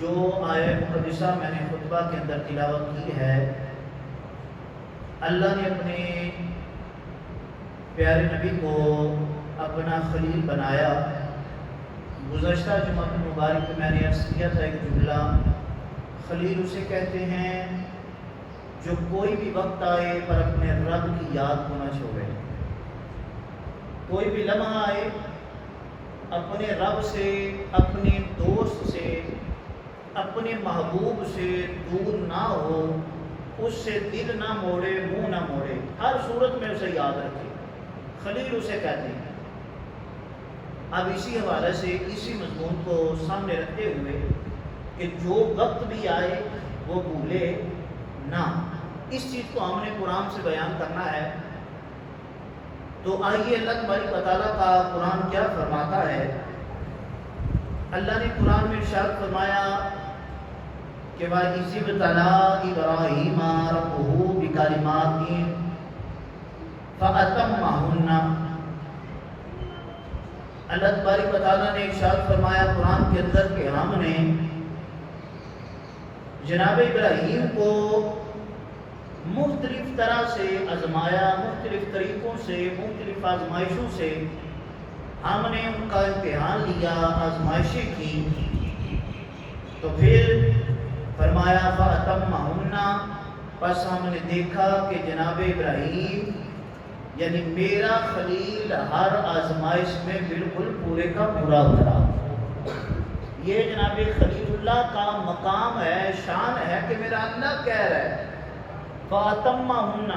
جو آیت مقدسہ میں نے خطبہ کے اندر تلاوت کی ہے، اللہ نے اپنے پیارے نبی کو اپنا خلیل بنایا۔ گزشتہ جمعہ مبارک میں نے عرض کیا تھا ایک جملہ، خلیل اسے کہتے ہیں جو کوئی بھی وقت آئے پر اپنے رب کی یاد کو نہ چھوڑے، کوئی بھی لمحہ آئے اپنے رب سے، اپنے دوست سے، اپنے محبوب سے دور نہ ہو، اس سے دل نہ موڑے، منہ نہ موڑے، ہر صورت میں اسے یاد رکھے، خلیل اسے کہتے ہیں۔ اب اسی حوالے سے اسی مضمون کو سامنے رکھتے ہوئے کہ جو وقت بھی آئے وہ بھولے نہ، اس چیز کو ہم نے قرآن سے بیان کرنا ہے۔ تو آئیے اللہ تبارک و تعالیٰ کا قرآن کیا فرماتا ہے۔ اللہ نے قرآن میں ارشاد فرمایا کہ وَإِذِ ابْتَلَىٰ إِبْرَاهِيمَ رَبُّهُ بِكَلِمَاتٍ فَأَتَمَّهُنَّ۔ اللہ تبارک و تعالیٰ نے ارشاد فرمایا قرآن کے اندر کہ ہم نے جناب ابراہیم کو مختلف طرح سے آزمایا، مختلف طریقوں سے، مختلف آزمائشوں سے ہم نے ان کا امتحان لیا، آزمائشیں کی۔ تو پھر فرمایا فَأَتَمَّهُنَّ، پس ہم نے دیکھا کہ جناب ابراہیم یعنی میرا خلیل ہر آزمائش میں بالکل پورے کا پورا اترا۔ یہ جناب خلیل اللہ کا مقام ہے، شان ہے کہ میرا اللہ کہہ رہا ہے فَأَتَمَّهُنَّ۔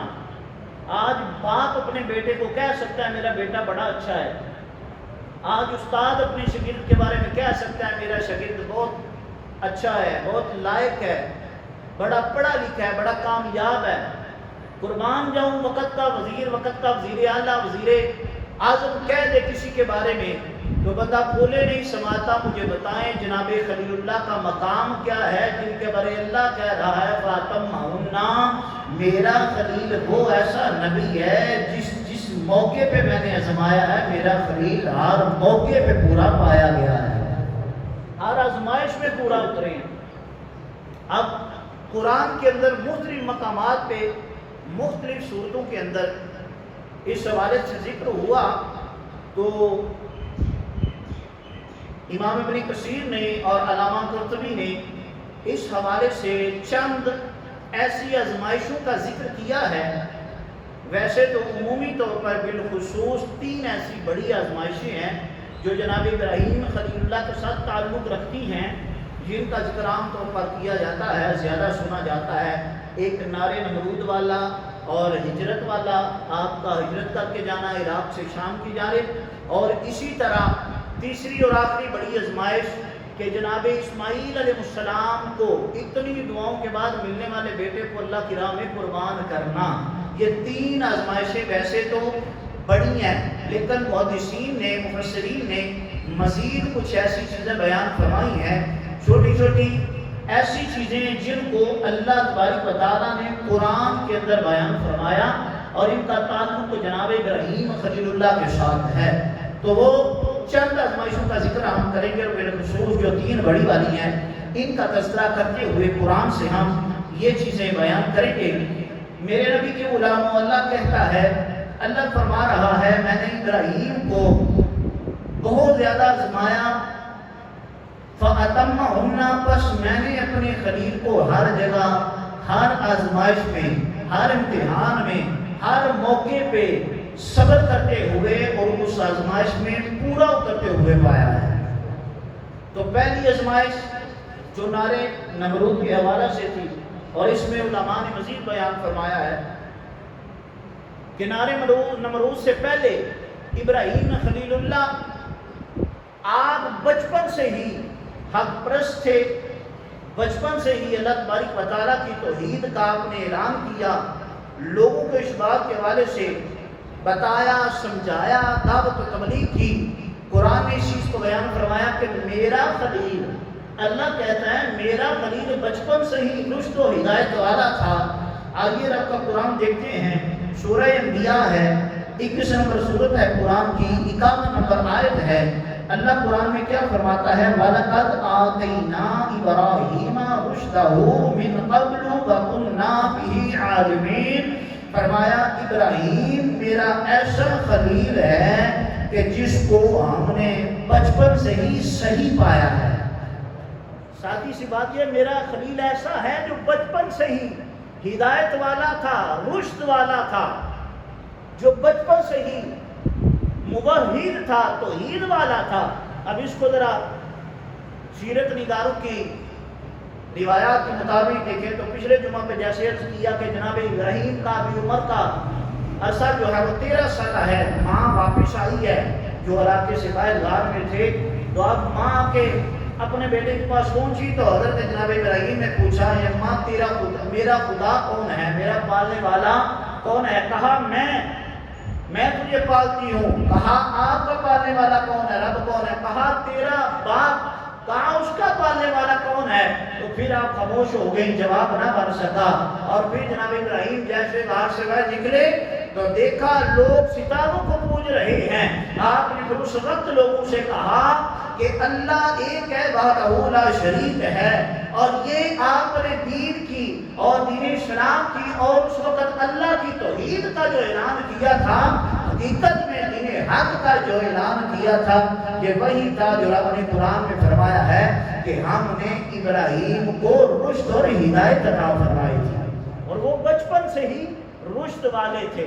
آج باپ اپنے بیٹے کو کہہ سکتا ہے میرا بیٹا بڑا اچھا ہے، آج استاد اپنے شاگرد کے بارے میں کہہ سکتا ہے میرا شاگرد بہت اچھا ہے، بہت لائق ہے، بڑا پڑھا لکھا ہے، بڑا کامیاب ہے۔ قربان جاؤں وقت کا وزیر اعلیٰ، وزیر اعظم کہہ دے کسی کے بارے میں تو بندہ کھولے نہیں سماتا۔ مجھے بتائیں جناب خلیل اللہ کا مقام کیا ہے جن کے بارے اللہ کہہ رہا ہے فَأَتَمَّهُنَّ۔ میرا خلیل وہ ایسا نبی ہے جس موقع پہ میں نے آزمایا ہے، میرا خلیل ہر موقع پہ پورا پایا گیا ہے، ہر آزمائش میں پورا اترے ہیں۔ اب قرآن کے اندر مختلف مقامات پہ مختلف صورتوں کے اندر اس حوالے سے ذکر ہوا، تو امام ابن کثیر نے اور علامہ قرطبی نے اس حوالے سے چند ایسی آزمائشوں کا ذکر کیا ہے۔ ویسے تو عمومی طور پر بالخصوص 3 ایسی بڑی آزمائشیں ہیں جو جناب ابراہیم خلیل اللہ کے ساتھ تعلق رکھتی ہیں، جن کا ذکر عام طور پر کیا جاتا ہے، زیادہ سنا جاتا ہے۔ ایک نار نمرود والا اور ہجرت والا، آپ کا ہجرت کر کے جانا عراق سے شام کی جانب، اور اسی طرح تیسری اور آخری بڑی آزمائش کہ جناب اسماعیل علیہ السلام کو اتنی دعاؤں کے بعد ملنے والے بیٹے کو اللہ کی راہ میں قربان کرنا۔ یہ 3 آزمائشیں ویسے تو بڑی ہیں، لیکن محدثین نے، مفسرین نے مزید کچھ ایسی چیزیں بیان فرمائی ہیں، چھوٹی چھوٹی ایسی چیزیں جن کو اللہ تبارک و تعالیٰ نے قرآن کے اندر بیان فرمایا اور ان کا تعلق جناب ابراہیم خلیل اللہ کے ساتھ ہے۔ تو وہ چند آزمائشوں کا ذکر ہم کریں گے، اور بالخصوص جو 3 بڑی والی ہیں ان کا تذکرہ کرتے ہوئے قرآن سے ہم یہ چیزیں بیان کریں گے۔ میرے نبی کے غلاموں، اللہ کہتا ہے، اللہ فرما رہا ہے میں نے ابراہیم کو بہت زیادہ آزمایا، فَأَتَمَّهُنَّ، پس میں نے اپنے خلیل کو ہر جگہ، ہر آزمائش میں، ہر امتحان میں، ہر موقع پہ صبر کرتے ہوئے اور اس آزمائش میں پورا اترتے ہوئے پایا ہے۔ تو پہلی آزمائش جو نار نمرود کے حوالے سے تھی، اور اس میں علماء نے مزید بیان فرمایا ہے کہ نار نمرود سے پہلے ابراہیم خلیل اللہ آپ بچپن سے ہی حق پرست تھے، بچپن سے ہی اللہ تبارک و تعالیٰ کی توحید کا آپ نے اعلان کیا، لوگوں کو اس بات کے حوالے سے بتایا، سمجھایا، دعوت و تبلیغ کی۔ قرآن نے اس چیز کو بیان فرمایا کہ میرا خلیل، اللہ کہتا ہے میرا خلیل بچپن سے ہی رشد و ہدایت والا تھا۔ آئیے رب کا قرآن دیکھتے ہیں، سورہ انبیاء ہے، 21 نمبر سورت ہے قرآن کی، 51 نمبر آیت ہے۔ اللہ قرآن میں کیا فرماتا ہے؟ وَلَقَدْ آتَيْنَا إِبْرَاهِيمَ رُشْدَهُ مِنْ قَبْلُ وَكُنَّا بِهِ عَالِمِينَ۔ فرمایا ابراہیم میرا ایسا خلیل ہے کہ جس کو ہم نے بچپن سے ہی صحیح پایا ہے۔ ساتھی سی بات یہ، میرا خلیل ایسا ہے جو بچپن سے ہی ہدایت والا تھا، رشد والا تھا، جو بچپن سے ہی موحد تھا، توحید والا تھا۔ اب اس کو ذرا سیرت نگاروں کی روایات کے مطابق دیکھیں تو پچھلے جمعہ پہ جیسے عرض کیا کہ جناب ابراہیم کا بھی عمر کا عرصہ جو ہے وہ 13 سالہ ہے۔ ماں واپس آئی ہے جو علاقے سے باہر غار میں تھے، تو اب ماں کے اپنے بیٹے کے پاس پہنچی تو حضرت جناب ابراہیم نے پوچھا، یہ ماں تیرا خدا، میرا خدا کون ہے، میرا پالنے والا کون ہے؟ کہا میں تجھے پالتی ہوں۔ کہا آپ کا پالنے والا کون ہے، رب کون ہے؟ کہا تیرا باپ، کہا اس کا پالنے والا کون ہے؟ تو پھر آپ خاموش ہو گئی، جواب نہ بن سکا۔ اور پھر جناب ابراہیم جیسے غار سے باہر نکلے تو دیکھا لوگ ستاروں کو پوج رہے ہیں۔ آپ نے پھر اس وقت لوگوں سے کہا کہ اللہ ایک ہے، وحدہ لا شریک ہے، اور یہ آپ نے دین کی اور دین اسلام کی اور اس وقت اللہ کی توحید کا جو اعلان کیا تھا، حقیقت میں دین حق کا جو اعلان کیا تھا یہ وہی تھا جو رب نے قرآن میں فرمایا ہے کہ ہم نے ابراہیم کو رشد اور ہدایت عطا فرمائی تھی، اور وہ بچپن سے ہی رشد والے تھے۔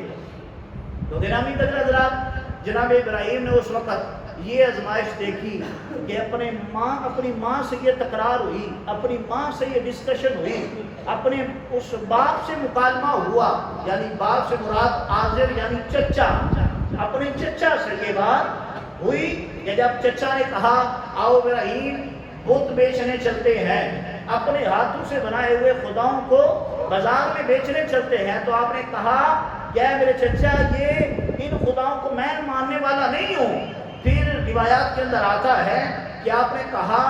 تو گرامی قدر حضرات، جناب ابراہیم نے اس وقت یہ آزمائش دیکھی کہ اپنی ماں سے یہ تکرار ہوئی، اپنی ماں سے یہ ڈسکشن ہوئی، اپنے اس باپ سے مکالمہ ہوا، یعنی باپ سے مراد آذر یعنی چچا، اپنے چچا سے یہ بات ہوئی کہ جب چچا نے کہا آؤ ابراہیم بت بیچنے چلتے ہیں، اپنے ہاتھوں سے بنائے ہوئے خداؤں کو بازار میں بیچنے چلتے ہیں، تو آپ نے کہا کیا میرے چچا یہ ان خداؤں کو میں ماننے والا نہیں ہوں۔ پھر روایات کے اندر آتا ہے کہ آپ نے کہا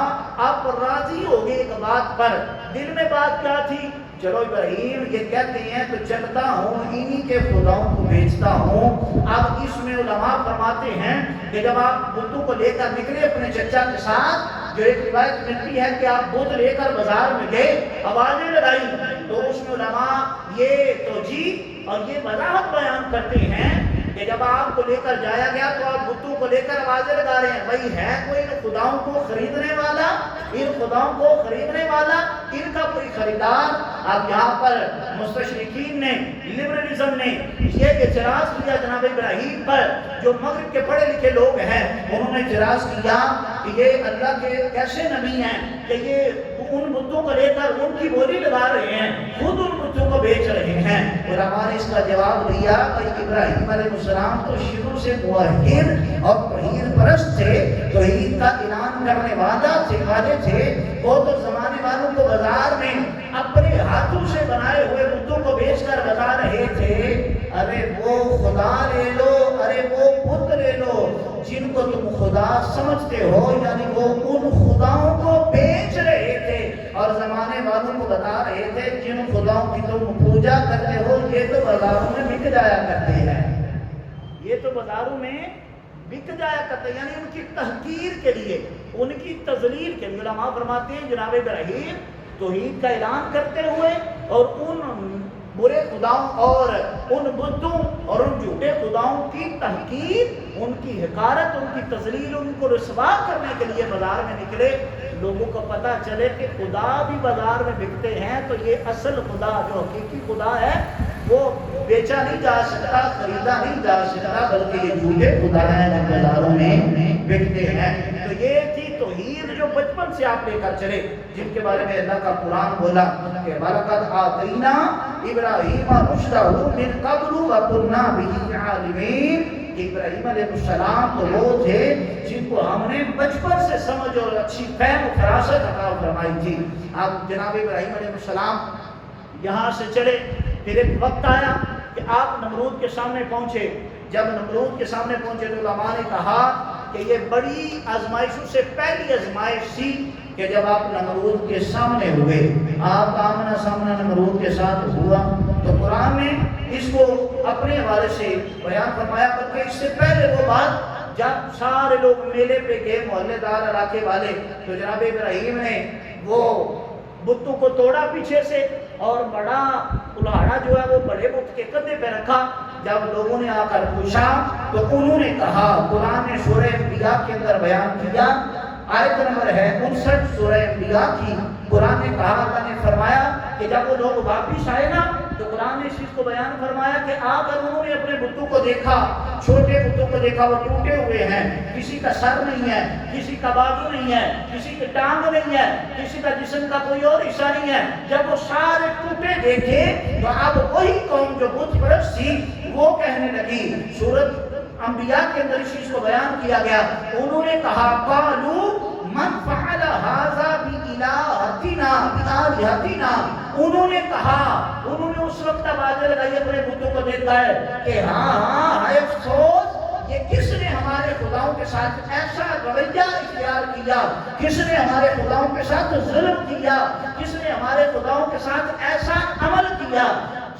آپ راضی ہو گئے ایک بات پر، دل میں بات کیا تھی؟ چلو ابراہیم یہ کہتے ہیں تو چلتا ہوں، انہی کے خداؤں کو بیچتا ہوں۔ اب اس میں علماء فرماتے ہیں کہ جب آپ بتوں کو لے کر نکلے اپنے چچا کے ساتھ، جو ایک روایت ملتی ہے کہ آپ بت لے کر بازار میں گئے، آوازیں لگائی، تو اس میں علماء یہ توجیہ اور یہ وضاحت بیان کرتے ہیں کہ جب آپ کو لے کر جایا گیا تو آپ بتوں کو لے کر آوازیں لگا رہے ہیں، بھائی ہے کوئی ان خداؤں کو خریدنے والا، ان خداؤں کو خریدنے والا، ان کا کوئی خریدار؟ اب یہاں پر مستشرقین نے، لبرلزم نے یہ اعتراض کیا جناب ابراہیم پر، جو مغرب کے پڑھے لکھے لوگ ہیں انہوں نے اعتراض کیا کہ یہ اللہ کے کیسے نبی ہیں کہ یہ ان بتوں کو لے کر ان کی بولی لگا رہے ہیں، خود ان بتوں کو بیچ رہے ہیں۔ علماء نے اس کا جواب دیا کہ ابراہیم علیہ السلام تو شروع سے موحد اور توحید پرست تھے، توحید کا اعلان کرنے والے تھے، وہ تو زمانے والوں کو بازار میں اپنے ہاتھوں سے بنائے ہوئے بتوں کو بیچ کر بتا رہے تھے ارے وہ خدا لے لو، ارے وہ بت لے لو جن کو تم خدا سمجھتے ہو، یعنی وہ ان خداؤں کو بیچ رہے تھے اور زمانے والوں کو بتا رہے تھے جن خداؤں کی تم پوجا کرتے ہو یہ تو بازاروں میں بک جایا کرتے ہیں، یہ تو بازاروں میں بک جایا کرتے ہیں، یعنی ان کی تحقیر کے لیے، ان کی تذلیل کے لیے۔ علماء فرماتے ہیں جناب ابراہیم توحید کا اعلان کرتے ہوئے اور ان برے خداؤں اور ان بتوں اور ان جھوٹے خداؤں کی تحقیر، ان کی حقارت، ان کی تذلیل، ان کو رسوا کرنے کے لیے بازار میں نکلے، لوگوں کو پتہ چلے کہ خدا بھی بازار میں بکتے ہیں، تو یہ اصل خدا جو حقیقی خدا ہے وہ بیچا نہیں جا سکتا، خریدا نہیں جا سکتا، بلکہ یہ جھوٹے خدا ہیں جو بازاروں میں بکتے ہیں۔ تو یہ تھی توحید جو بچپن سے آپ لے کر چلے، جن کے بارے میں اللہ کا قرآن بولا کہ وَلَقَدْ آتَيْنَا إِبْرَاهِيمَ رُشْدَهُ مِنْ قَبْلُ وَكُنَّا بِهِ عَالِمِينَ۔ ابراہیم علیہ السلام تو وہ تھے جن کو ہم نے بچپن سے سمجھ اور اچھی فہم و فراست عطا فرمائی تھی۔ اب جناب ابراہیم علیہ السلام یہاں سے چلے، پھر ایک وقت آیا کہ آپ نمرود کے سامنے پہنچے۔ جب نمرود کے سامنے پہنچے تو علماء نے کہا کہ یہ بڑی آزمائشوں سے پہلی آزمائش تھی کہ جب آپ نمرود کے سامنے ہوئے، آپ آمنا سامنا نمرود کے ساتھ ہوا، تو قرآن نے اس کو اپنے حوالے سے بیان فرمایا، بلکہ اس سے پہلے وہ بات جب سارے لوگ میلے پہ گئے محلے دار علاقے والے تو جناب ابراہیم نے وہ بتوں کو توڑا پیچھے سے اور بڑا کلہاڑا جو ہے وہ بڑے بت کے کندھے پہ رکھا. جب لوگوں نے آ کر پوچھا تو انہوں نے کہا, قرآن نے سورہ انبیاء کے اندر بیان کیا, آیت نمبر ہے 59 سورہ انبیاء کی. قرآن نے کہا, اللہ نے فرمایا کہ جب وہ لوگ واپس آئے نا تو قرآن نے اس چیز کو بیان فرمایا کہ آ کر انہوں نے اپنے بتوں کو دیکھا, چھوٹے بتوں کو دیکھا, وہ ٹوٹے ہوئے ہیں, کسی کا سر نہیں ہے, کسی کا بازو نہیں ہے, کسی کی ٹانگ نہیں ہے, کسی کا جسم کا کوئی اور حصہ نہیں ہے. جب وہ سارے ٹوٹے دیکھے تو اب وہی قوم جو بت پرست تھی وہ کہنے لگی, سورۃ انبیاء کے اندر اس چیز کو بیان کیا گیا, انہوں نے کہا قالوا من فعل هذا بِإِلَٰهَتِنَا بِآلِهَتِنَا, انہوں نے کہا, انہوں نے اس وقت آوازیں لگائی اپنے بتوں کو دیکھا ہے کہ ہاں ہے افسوس, یہ کس نے ہمارے خداؤں کے ساتھ ایسا رویہ اختیار کیا, کس نے ہمارے خداؤں کے ساتھ ظلم کیا, کس نے ہمارے خداؤں کے ساتھ ایسا عمل کیا.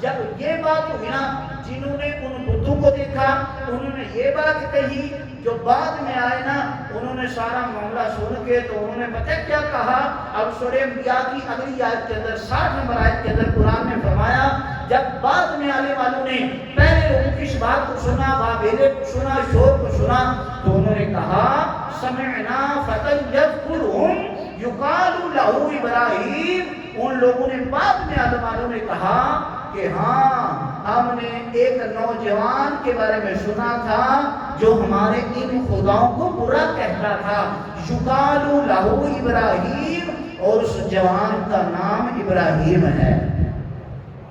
جب یہ بات ہوئی نا, جنہوں نے ان بتوں کو دیکھا انہوں نے یہ بات کہی, جو بعد میں آئے نا انہوں نے سارا معاملہ سن کے تو انہوں نے پتہ کیا کہا. اب سورہ انبیاء کی اگلی آیت کے اندر 60 نمبر آیت کے اندر قرآن نے فرمایا, جب بعد میں آنے والوں نے پہلے لوگوں کی اس بات کو سنا, بابیلے کو سنا, شور کو سنا, تو انہوں نے کہا سمعنا فتى يذكرهم يقال له ابراہیم. ان لوگوں نے بعد میں آنے والوں نے کہا کہ ہاں ہم نے ایک نوجوان کے بارے میں سنا تھا جو ہمارے ان خداؤں کو برا کہتا تھا, یقال له ابراہیم, اور اس جوان کا نام ابراہیم ہے.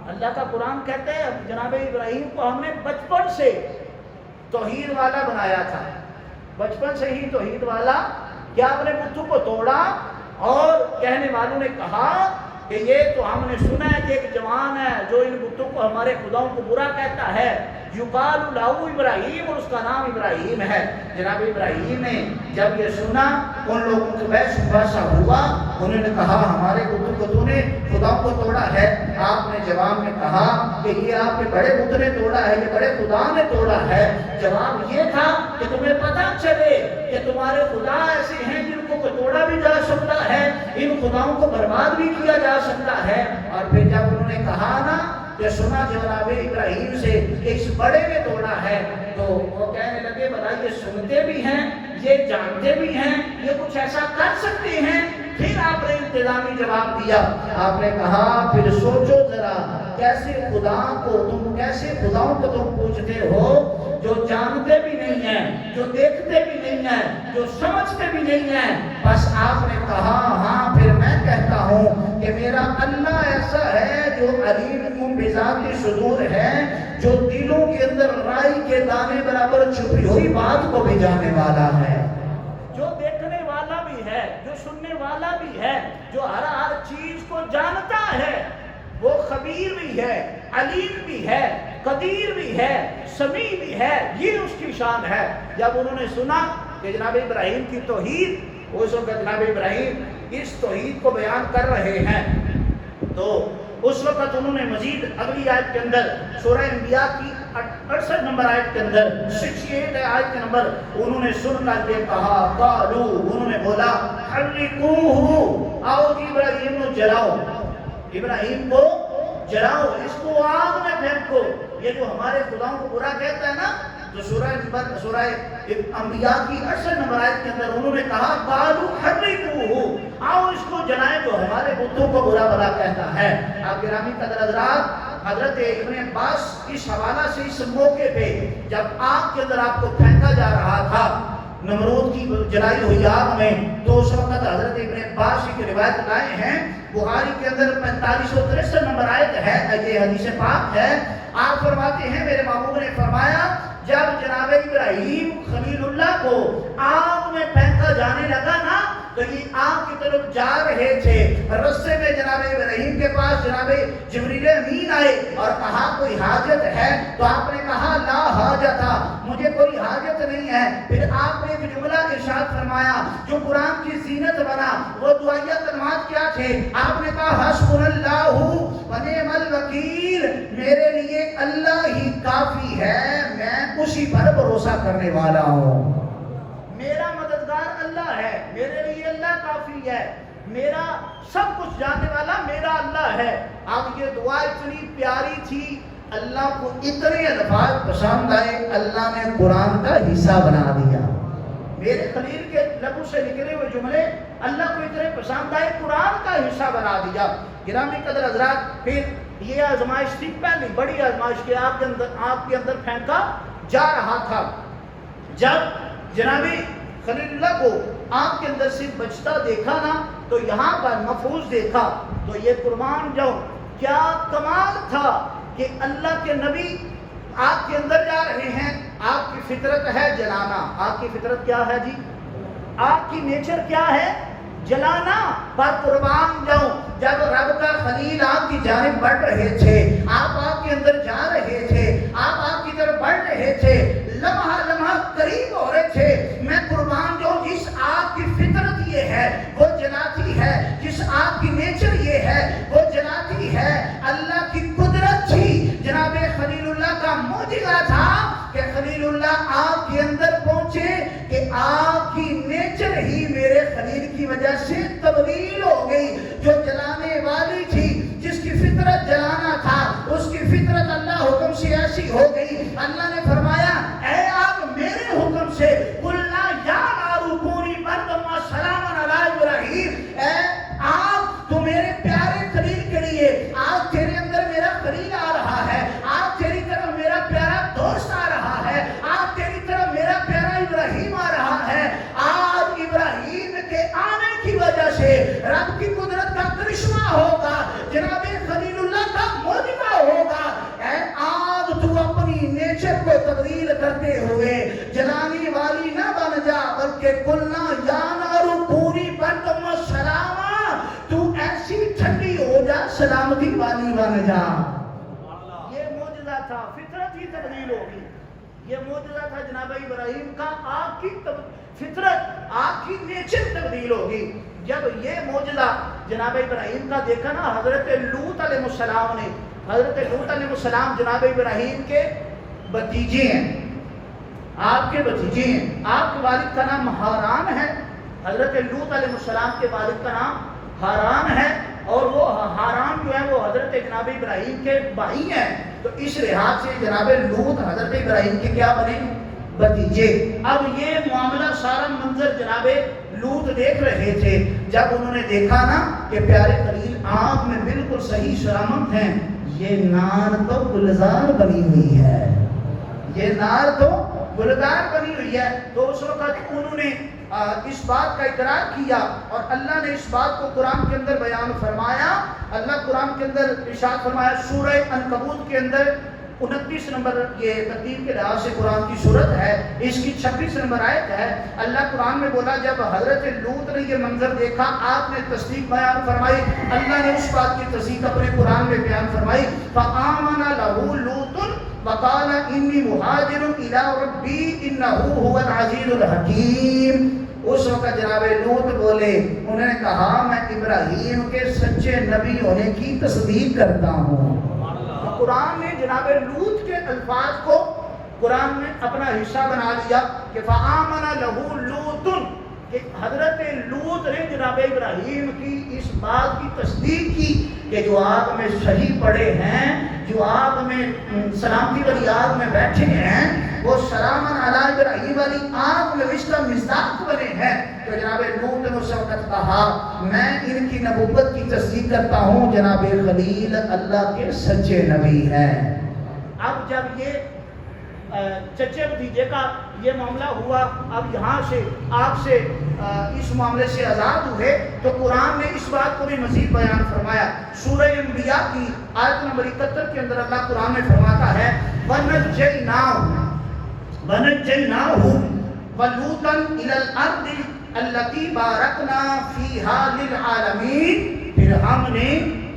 اللہ کا قرآن کہتا ہے جناب ابراہیم کو ہم نے بچپن سے توحید والا بنایا تھا, بچپن سے ہی توحید والا. کیا اپنے بتوں کو توڑا اور کہنے والوں نے کہا کہ یہ تو ہم نے سنا ہے کہ ایک جوان ہے جو ان بتوں کو ہمارے خداؤں کو برا کہتا ہے, یقال له ابراہیم, اور اس کا نام ابراہیم ہے. جناب ابراہیم نے جب یہ سنا ان لوگوں کے بحث مباحثہ ہوا, انہوں نے کہا ہمارے بتوں کو تو نے خداؤں کو توڑا ہے. آپ نے جواب میں کہا کہ یہ آپ کے بڑے بت نے توڑا ہے, یہ بڑے خدا نے توڑا ہے. جواب یہ تھا کہ تمہیں پتہ چلے کہ تمہارے خدا ایسے ہیں جن کو توڑا بھی جا سکتا ہے, ان خداؤں کو برباد بھی کیا جا سکتا ہے. اور پھر جب انہوں نے کہا نا کہ سنا جناب ابراہیم سے کہ اس بڑے نے توڑا ہے, تو وہ کہنے لگے بتائیے سنتے بھی ہیں, یہ جانتے بھی ہیں, یہ کچھ ایسا کر سکتے ہیں. پھر آپ نے انتظامی جواب دیا, آپ نے کہا پھر سوچو ذرا, کیسے خدا کو تم, کیسے خداؤں کو تم پوچھتے ہو جو جانتے بھی نہیں ہیں, جو دیکھتے بھی نہیں ہیں, جو سمجھتے بھی نہیں ہیں. بس آپ نے کہا ہاں پھر میں کہتا ہوں کہ میرا اللہ ایسا ہے جو علیم بذات صدور ہے, جو دلوں کے اندر رائی کے دانے برابر چھپی ہوئی بات کو بھی جاننے والا ہے, جو دیکھنے والا بھی ہے, جو سننے والا بھی ہے, جو ہر چیز کو جانتا ہے. وہ خبیر بھی ہے, علیم بھی ہے, قدیر بھی ہے, سمیع بھی ہے, یہ اس کی شان ہے. جب انہوں نے سنا کہ جناب ابراہیم کی توحید, اس وقت جناب ابراہیم اس توحید کو بیان کر رہے ہیں, تو اس وقت انہوں نے مزید اگلی آیت کے اندر سورہ انبیاء کی 68 نمبر آیت کے اندر 68 آیت کے نمبر انہوں نے سن کر یہ کہا, قالو, انہوں نے بولا حرقوہ, آؤ جی ابراہیم کو جلاؤ, ابراہیم کو جلاؤ, اس کو آگ میں پھینکو. یہ جو ہمارے خداؤں کو برا کہتا ہے نا, تو سورہ انبیاء کی 68 نمبر آیت کے اندر انہوں نے کہا قالوا حرقوہ, آؤ اس کو جلائیں جو ہمارے بتوں کو برا بلا کہتا ہے. آپ گرامی قدر حضرات, حضرت ابن عباس اس حوالہ سے اس موقع پہ جب آگ کے اندر آپ کو پھینکا جا رہا تھا نمرود کی جلائی ہوئی آگ میں, تو اس وقت حضرت ابن عباس کی روایت لائے ہیں, بخاری کے اندر 4563 نمبر آیت ہے, یہ حدیث پاک ہے. آپ فرماتے ہیں میرے محبوب نے فرمایا جب جناب ابراہیم خلیل اللہ کو آگ میں پھینکا جانے لگا نا, تو یہ آگ کی طرف جا رہے تھے, رستے میں جناب ابراہیم کے پاس جناب جبریل امین آئے اور کہا کوئی حاجت ہے, تو آپ نے کہا لا حاجت, مجھے کوئی حاجت نہیں ہے. پھر آپ نے ایک جملہ ارشاد فرمایا جو قرآن کی زینت بنا, وہ دعائیہ کلمات کیا تھے؟ آپ نے کہا حسبنا اللہ ونعم الوکیل, میرے لیے اللہ ہی کافی ہے, میں اسی پر بھروسہ کرنے والا ہوں. ہے، میرا سب کچھ جاننے والا میرا اللہ ہے۔ اب یہ دعا اتنی پیاری تھی، اللہ کو اتنے الفاظ پسند آئے، اللہ نے قرآن کا حصہ بنا دیا۔ میرے خلیل کے لبوں سے نکلے ہوئے جملے اللہ کو اتنے پسند آئے، قرآن کا حصہ بنا دیا۔ گرامی قدر حضرات، پھر یہ آزمائش تھی، پہلی بڑی آزمائش کہ آپ کے اندر پھینکا جا رہا تھا۔ جب جناب خلیل اللہ کو آپ کے اندر سے بچتا دیکھا نا، تو یہاں پر محفوظ دیکھا، تو یہ قربان جاؤ کیا کمال تھا کہ اللہ کے نبی آپ کے اندر جا رہے ہیں، آپ کی فطرت ہے جلانا۔ آپ کی فطرت کیا ہے جی؟ آپ کی نیچر کیا ہے؟ جلانا۔ پر قربان جاؤں، جب رب کا خلیل آپ کی جانب بڑھ رہے تھے، آپ کے اندر جا رہے تھے، آپ کی طرف بڑھ رہے تھے، لمحہ لمحہ قریب ہو رہے تھے، میں قربان جاؤں جس آپ کی فطرت یہ ہے وہ جلاتی ہے، جس آپ کی نیچر یہ ہے وہ جلاتی ہے۔ اللہ کی قدرت تھی، جناب خلیل اللہ کا معجزہ تھا کہ خلیل اللہ آپ کے اندر پہنچے کہ آپ کی نیچر ہی میرے خلیل کی وجہ سے تبدیل ہو گئی۔ جو جلانے والی تھی، جس کی فطرت جلانا تھا، اس کی فطرت اللہ حکم سے ایسی ہو گئی، اللہ نے فرمایا اے آگ میرے حکم سے قلنا یا نار کونی بردم و سلاما علی ابراہیم، اے آگ تو میرے پیارے خلیل کے لیے، آج تیرے اندر میرا خلیل آ رہا ہے، آج تیری طرف میرا پیارا دوست آ رہا ہے، آج تیری طرف میرا پیارا ابراہیم آ رہا ہے۔ آج ابراہیم کے آنے کی وجہ سے رب کی قدرت کا کرشمہ ہوگا، جناب خلیل اللہ کا معجزہ ہوگا۔ اے آگ تو اپنی نیچر کو تبدیل کرتے ہوئے جلانے والی نہ بن جا، بلکہ قلنا یا نار کونی بردم و سلاما، تو ایسی ٹھنڈی ہو جا، سلامتی والی بن جا۔ یہ معجزہ تھا، فطرت ہی تبدیل ہوگی۔ یہ معجزہ تھا جناب ابراہیم کا، آپ کی فطرت، آپ کی نیچر تبدیل ہوگی۔ جب یہ معجزہ جناب ابراہیم کا دیکھا نا، حضرت لوط علیہ السلام نے، حضرت لوط علیہ السلام جناب ابراہیم کے بھتیجے ہیں، آپ کے بھتیجے ہیں، آپ کے والد کا نام ہاران ہے، حضرت لوط علیہ السلام کے والد کا نام ہاران ہے، اور وہ ہاران جو ہے وہ حضرت جناب ابراہیم کے بھائی ہیں، تو اس لحاظ سے جناب لوط حضرت ابراہیم کے کیا بنے؟ بھتیجے۔ اب یہ معاملہ سارا منظر جناب لوط دیکھ رہے تھے، جب انہوں نے دیکھا نا کہ پیارے خلیل آگ میں بالکل صحیح سلامت ہیں، یہ نار تو گلزار بنی ہوئی ہے، یہ نار تو گلزار بنی ہوئی ہے، تو اس وقت انہوں نے اس بات کا اقرار کیا، اور اللہ نے اس بات کو قرآن کے اندر بیان فرمایا۔ اللہ قرآن کے اندر ارشاد فرمایا، سورہ عنکبوت کے اندر 29 نمبر، یہ ترتیب کے لحاظ سے قرآن کی صورت ہے، اس کی 26 نمبر آیت ہے۔ اللہ قرآن میں بولا، جب حضرت لوط نے یہ منظر دیکھا، آپ نے تصدیق بیان فرمائی، اللہ نے اس بات کی تصدیق اپنے قرآن میں بیان فرمائی، فآمن لہ لوط وقال انی مہاجر الی ربی انہ هو العزیز الحکیم۔ اس وقت جناب لوط بولے، انہوں نے کہا میں ابراہیم کے سچے نبی ہونے کی تصدیق کرتا ہوں۔ قرآن نے جناب لوط کے الفاظ کو قرآن میں اپنا حصہ بنا لیا کہ فآمن لہ لوط، کہ حضرت لوط نے جناب ابراہیم کی اس بات کی تصدیق کی کہ جو آگ میں شہید پڑے ہیں، جو آگ میں سلامتی والی آگ میں بیٹھے ہیں، وہ سلامن علی ابراہیم والی آگ میں اس کا مصداق بنے ہیں۔ تو جناب لوط نے اس وقت کہا میں ان کی نبوت کی تصدیق کرتا ہوں، جناب خلیل اللہ کے سچے نبی ہیں۔ اب جب یہ چچے بھتیجے کا یہ معاملہ ہوا، اب یہاں سے آپ سے اس معاملے سے آزاد ہوئے، تو قرآن نے اس بات کو بھی مزید بیان فرمایا۔ سورہ انبیاء کی آیت نمبر 71 کے اندر اللہ قرآن میں فرماتا ہے، وَنَجَّيْنَاهُ وَلُوطًا إِلَى الْأَرْضِ الَّتِي بَارَكْنَا فِيهَا لِلْعَالَمِينَ، پھر ہم نے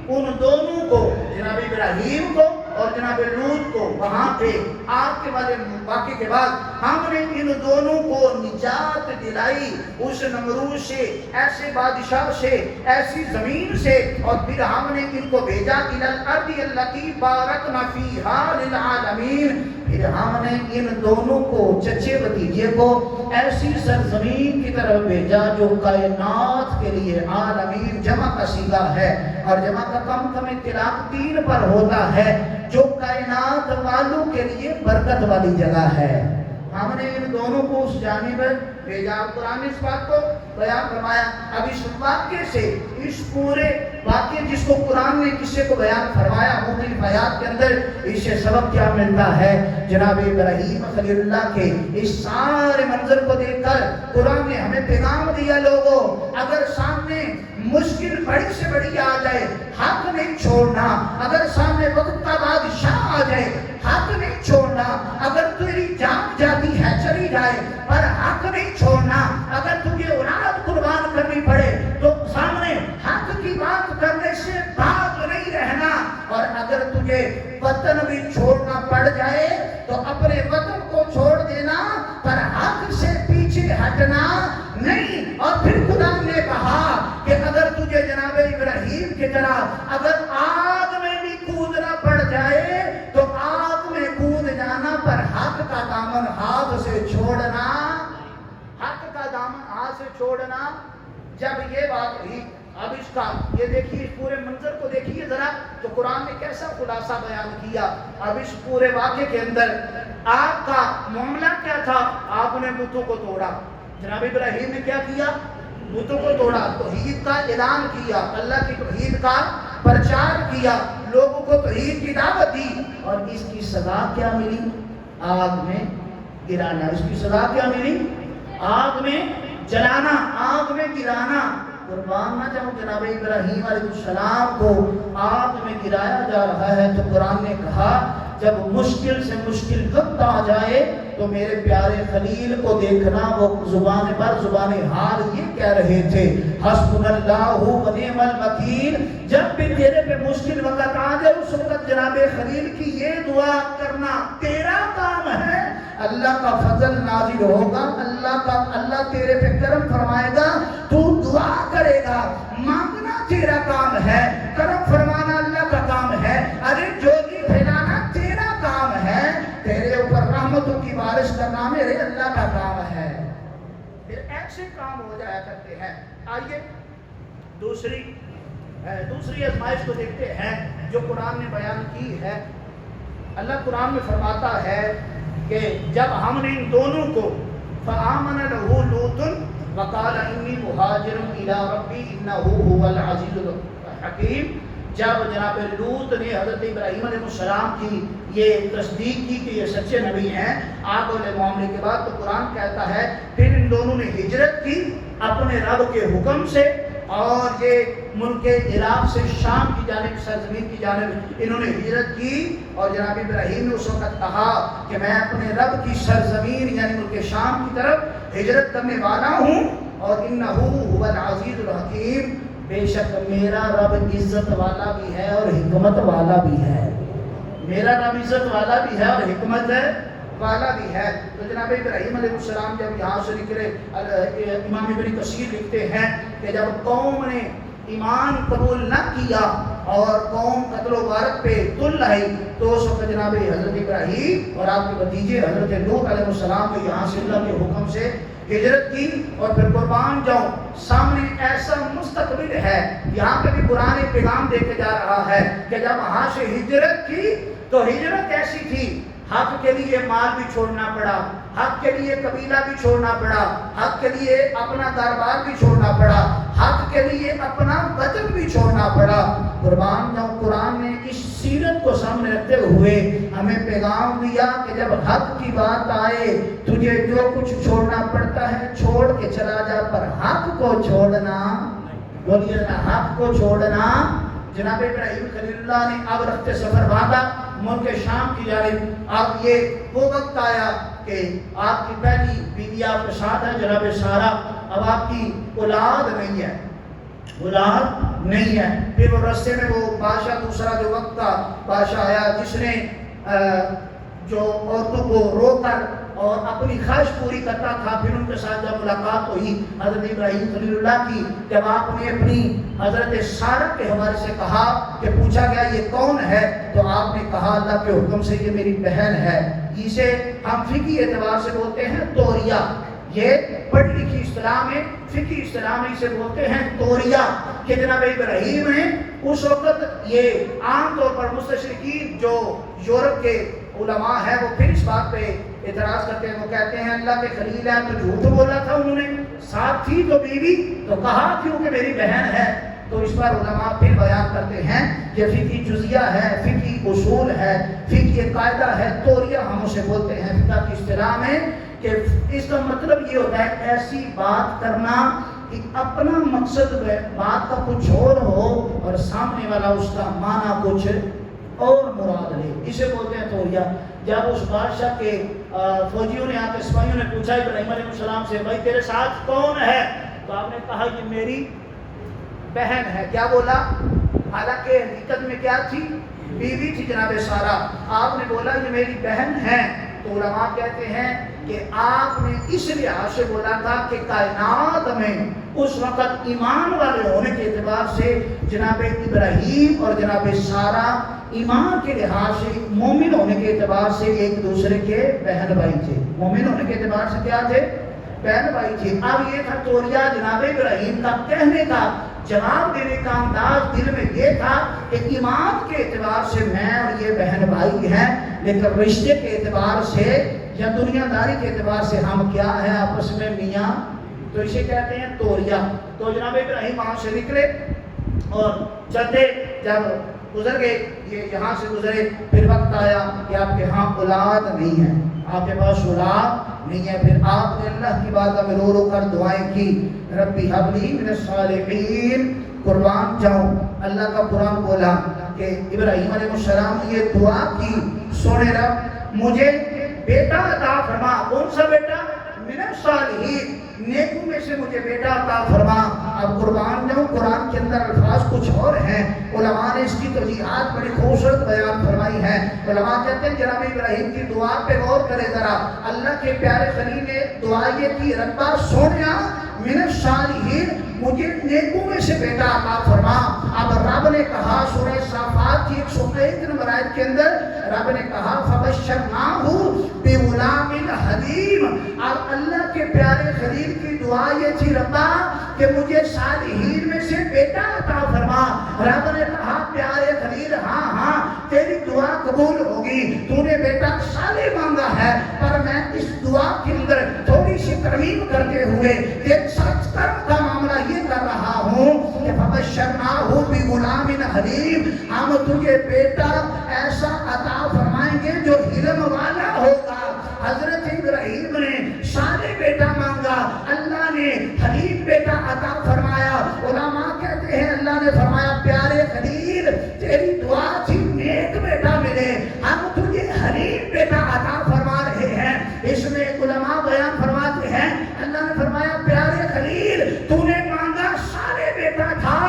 ان دونوں کو، جناب ابراہیم کو اور جناب لوط کو، وہاں پہ آگ کے والے واقعے کے بعد ہم نے ان دونوں کو نجات دلائی اس نمرود سے، ایسے بادشاہ سے، ایسی زمین سے، اور پھر ہم نے ان کو بھیجا الی الارض التي بارکنا فیہا للعالمین، پھر ہم نے ان دونوں کو چچے بھتیجے کو ایسی سرزمین کی طرف بھیجا جو کائنات کے لیے، عالمین جمع کا صیغہ ہے اور جمع کا کم اطلاق 3 پر ہوتا ہے، جو کائنات والوں کے لیے برکت والی جگہ ہے۔ ہم نے ان دونوں کو اس جانب بھیجا۔ قرآن نے اس بات کو بیان فرمایا۔ اب اس واقعے سے، اس پورے واقعے جس کو قرآن نے قصے کو بیان فرمایا مختلف آیات کے اندر، اس سے سبق کیا ملتا ہے؟ جناب ابراہیم خلیل اللہ کے اس سارے منظر کو دیکھ کر قرآن نے ہمیں پیغام دیا، لوگوں اگر سامنے مشکل بڑی سے بڑی آ جائے حق نہیں چھوڑنا، اگر سامنے وقت کا بادشاہ آ جائے حق نہیں چھوڑنا، اگر تیری جان جاتی ہے چلی جائے پر حق نہیں چھوڑنا، اگر تجھے اولاد قربان کرنی پڑے تو سامنے حق کی بات کرنے سے باز نہیں رہنا، اور اگر تجھے وطن بھی چھوڑنا پڑ جائے تو اپنے وطن کو چھوڑ دینا پر حق سے پیچھے ہٹنا نہیں۔ اور پھر خدا نے کہا کہ اگر تجھے جناب ابراہیم کی طرح اگر آگ میں بھی کودنا پڑ جائے تو آگ میں کود جانا، پر حق کا دامن ہاتھ سے چھوڑنا، حق کا دامن ہاتھ سے چھوڑنا۔ جب یہ بات ہوئی، اب اس کا یہ دیکھیے، اس پورے منظر کو دیکھیے ذرا، تو قرآن نے کیسا خلاصہ بیان کیا۔ اب اس پورے واقعے کے اندر آپ کا معاملہ کیا تھا؟ آپ نے بتوں کو توڑا۔ جناب ابراہیم نے کیا کیا؟ بتوں کو توڑا، توحید کا اعلان کیا، اللہ کی توحید کا پرچار کیا، لوگوں کو توحید کی دعوت دی، اور اس کی سزا کیا ملی؟ آگ میں گرانا۔ اس کی سزا کیا ملی؟ آگ میں جلانا، آگ میں گرانا۔ قربان نہ جاؤ، جناب ابراہیم علیہ السلام کو آگ میں گرایا جا رہا ہے تو قرآن نے کہا جب مشکل سے مشکل وقت آ جائے تو میرے پیارے خلیل کو دیکھنا، وہ زبان پر زبان حال یہ کہہ رہے تھے، حسبنا اللہ و نعم الوکیل۔ جب بھی تیرے پہ مشکل وقت آ جائے اس وقت جناب خلیل کی یہ دعا کرنا تیرا کام ہے، اللہ کا فضل نازل ہوگا، اللہ تیرے پہ کرم فرمائے گا، تو دعا کرے گا، مانگنا تیرا کام ہے، کرم فرمانا اللہ کا کام ہے، ارے جوگی پھیلانا تیرا کام ہے، تیرے اوپر رحمتوں کی بارش کرنا میرے اللہ کا کام ہے۔ پھر ایسے کام ہو جایا کرتے ہیں۔ آئیے دوسری آزمائش کو دیکھتے ہیں جو قرآن نے بیان کی ہے۔ اللہ قرآن میں فرماتا ہے کہ جب ہم نے ان دونوں کو فآمن له لوط وقال انی مہاجر الی ربی انہ هو العزیز الحکیم، جب جناب لوط نے حضرت ابراہیم علیہ السلام کی یہ تصدیق کی کہ یہ سچے نبی ہیں آگ والے معاملے کے بعد، تو قرآن کہتا ہے پھر ان دونوں نے ہجرت کی اپنے رب کے حکم سے، اور یہ ملک عراق سے شام کی جانب، سرزمین کی جانب انہوں نے ہجرت کی، اور جناب ابراہیم نے اس وقت کہا کہ میں اپنے رب کی سرزمین یعنی ملک شام کی طرف ہجرت کرنے والا ہوں، اور انہ هو العزیز الحکیم، بے شک میرا رب عزت والا بھی ہے اور حکمت والا بھی ہے، میرا رب عزت والا بھی ہے اور حکمت والا بھی ہے۔ تو جناب ابراہیم علیہ السلام جب یہاں سے نکلے، امام ابن کثیر لکھتے ہیں کہ جب قوم نے ایمان قبول نہ کیا اور قوم قتل و غارت پہ تل آئی تو اس وقت جناب حضرت ابراہیم اور آپ کے بھتیجے حضرت لوط علیہ السلام نے یہاں سے اللہ کے حکم سے ہجرت کی، اور پھر قربان جاؤ سامنے ایسا مستقبل ہے، یہاں پہ بھی قرآن پیغام دے کے جا رہا ہے کہ جب وہاں سے ہجرت کی تو ہجرت ایسی تھی، حق کے لیے مال بھی چھوڑنا پڑا، حق کے لیے قبیلہ بھی چھوڑنا پڑا، حق کے لیے اپنا دربار بھی چھوڑنا پڑا، حق کے لیے اپنا وطن بھی چھوڑنا پڑا۔ قربان جاؤ قرآن نے اس سیرت کو سامنے رکھتے ہوئے ہمیں پیغام دیا کہ جب حق کی بات آئے تجھے جو کچھ چھوڑنا پڑتا ہے چھوڑ کے چلا جا، پر حق کو چھوڑنا، بولیے نا، حق کو چھوڑنا۔ جناب ابراہیم خلیل اللہ نے اب رفتے سفر باندھا ملک شام کی جانب۔ اب یہ وہ وقت آیا کہ آپ کی پہلی بیوی آپ کے ساتھ ہے جناب سارا، اب آپ کی اولاد نہیں ہے، اولاد نہیں ہے۔ پھر وہ رستے میں وہ بادشاہ دوسرا جو وقت کا بادشاہ آیا جس نے جو عورتوں کو رو کر اور اپنی خواہش پوری کرتا تھا. پھر ان کے ساتھ جب ملاقات ہوئی حضرت ابراہیم خلیل اللہ کی، جب آپ نے اپنی حضرت سارہ کے حوالے سے کہا کہ پوچھا گیا یہ کون ہے، تو آپ نے کہا اللہ کے حکم سے یہ میری بہن ہے. جسے ہم فقہی اعتبار سے بولتے ہیں توریہ، یہ پڑھی لکھی اصطلاح میں فقہی اصطلاح میں اسے بولتے ہیں توریہ، کہ جناب ابراہیم نے اس وقت، یہ عام طور پر مستشرقین جو یورپ کے علماء ہیں وہ پھر اس بات پہ اعتراض کرتے ہیں، وہ کہتے ہیں اللہ کے خلیل ہے تو جھوٹ بولا تھا انہوں نے، ساتھ تھی تو بیوی تو کہا کیونکہ میری بہن ہے. تو اس پر علماء پھر بیان کرتے ہیں کہ فقہی جزیہ ہے، فقہی اصول ہے، فقہی قاعدہ ہے، توریہ ہم اسے بولتے ہیں فقہ کی اصطلاح میں، کہ اس کا مطلب یہ ہوتا ہے ایسی بات کرنا کہ اپنا مقصد بات کا کچھ اور ہو اور سامنے والا اس کا معنی کچھ اور مراد لے، اسے بولتے ہیں توریہ. جب اس بادشاہ کے فوجیوں نے، آ کے سپاہیوں نے پوچھا ابراہیم علیہ السلام سے بھائی تیرے ساتھ کون ہے، تو آپ نے کہا یہ میری بہن ہے. کیا بولا؟ حالانکہ حقیقت میں کیا تھی؟ بیوی تھی جناب سارہ. آپ نے بولا یہ میری بہن ہے. تو علماء کہتے ہیں کہ آپ نے اس لحاظ سے بولا تھا کہ کائنات میں اس وقت ایمان والے ہونے کے اعتبار سے جناب ابراہیم اور جناب سارہ ایمان کے لحاظ سے، مومن ہونے کے اعتبار سے ایک دوسرے کے بہن بھائی تھے. مومن ہونے کے اعتبار سے کیا تھے؟ بہن بھائی تھے. اب یہ تھا توریہ جناب ابراہیم کا کہنے کا، جواب دینے کا انداز دل میں یہ تھا کہ ایمان کے اعتبار سے میں اور یہ بہن بھائی ہیں، لیکن رشتے کے اعتبار سے یا دنیا داری کے اعتبار سے ہم کیا ہیں آپس میں میاں. تو اسے کہتے ہیں توریہ. تو جناب ابراہیم وہاں سے نکلے اور چلتے جب گزر گئے، یہ یہاں سے گزرے، پھر وقت آیا کہ آپ کے ہاں اولاد نہیں ہے، آپ کے پاس اولاد نہیں ہے. پھر آپ نے اللہ کی بارگاہ میں رو رو کر دعائیں کی، ربی حب لی من الصالحین، قربان جاؤں. اللہ کا قرآن بولا کہ ابراہیم علیہ السلام نے یہ دعا کی، سونے رب مجھے بیٹا عطا فرما. کون سا بیٹا؟ من الصالحین، نیکوں میں سے مجھے بیٹا عطا فرما. اب قربان جاؤں، قرآن کے اندر الفاظ کچھ اور ہیں. علماء نے اس کی توضیحات بڑی خوبصورت بیان فرمائی ہیں. علماء کہتے ہیں جناب ابراہیم کی دعا پہ غور کرے ذرا. اللہ کے پیارے خلیل نے دعا یہ کی، ربا سونیا من الصالحین، مجھے نیکوں میں سے بیٹا عطا فرما. اب رب نے کہا سورہ صافات کی 101 نمبر آیت کے اندر رب نے کہا فبشرناہ بغلام حلیم. اب اللہ کے پیارے خلیل کی دعا یہ تھی، ربا کہ مجھے صالحین میں سے بیٹا عطا فرما. رب نے کہا پیارے خلیل ہاں ہاں تیری دعا قبول ہوگی، تو نے بیٹا صالح مانگا ہے، پر میں اس دعا کے اندر تھوڑی سی ترمیم کرتے ہوئے ایک سچ کرم کا معاملہ یہ کر رہا ہوں کہ فبشرناہ بغلام حلیم، ہم تجھے بیٹا ایسا عطا فرمائیں گے جو علم والا ہوگا. حضرت ابراہیم نے صالح بیٹا مانگا، اللہ نے حلیم بیٹا عطا فرمایا. علماء کہتے ہیں اللہ نے فرمایا پیارے خلیل تیری دعا تھی نیک بیٹا ملے، ہم تجھے حلیم بیٹا عطا فرما رہے ہیں. اس میں علماء بیان فرماتے ہیں اللہ نے فرمایا پیارے خلیل تو نے مانگا صالح بیٹا تھا،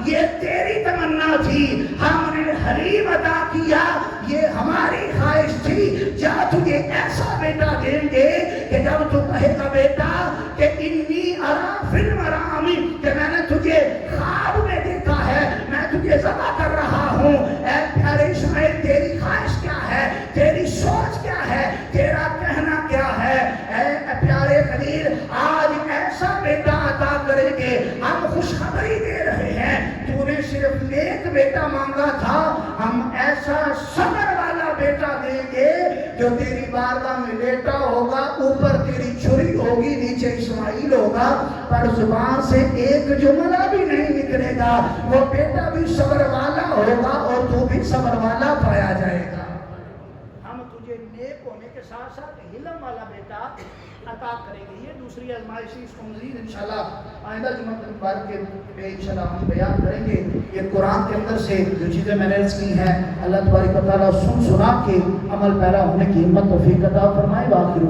یہ تیری تمنا تھی، ہم نے حلیم عطا کیا، یہ ہماری خواہش تھی. جا تجھے ایسا بیٹا دیں گے کہ جب تو کہے گا بیٹا کہ انی ارا فی المنام، کہ میں نے تجھے خواب میں دیکھا ہے، میں تجھے ذبح کر رہا ہوں. اے پیارے اسماعیل تیری خواہش کیا ہے، تیری سوچ کیا ہے، تیرا کہنا کیا ہے؟ اے پیارے خلیل آج ایسا بیٹا عطا کریں گے، ہم خوشخبری دے رہے ہیں. تو نے صرف نیک بیٹا مانگا تھا، ہم ایسا صبر والا بیٹا دیں گے جو تیری بارگاہ میں لیٹا ہوگا، اوپر تیری چھری ہوگی، نیچے اسماعیل ہوگا، پر زبان سے ایک جملہ بھی نہیں نکلے گا. وہ بیٹا بھی صبر والا ہوگا اور تو بھی صبر والا پایا جائے گا. ہم تجھے نیک ہونے کے ساتھ ساتھ علم والا بیٹا عطا کریں گے. یہ دوسری آزمائش، اس کو مزید انشاءاللہ آئندہ جمعہ مبارک کے انشاءاللہ ہم بیان کریں گے. یہ قرآن کے اندر سے جو چیزیں میں نے عرض کی ہیں اللہ تبارک و تعالیٰ سن سنا کے عمل پیرا ہونے کی ہمت توفیق عطا فرمائے. باقی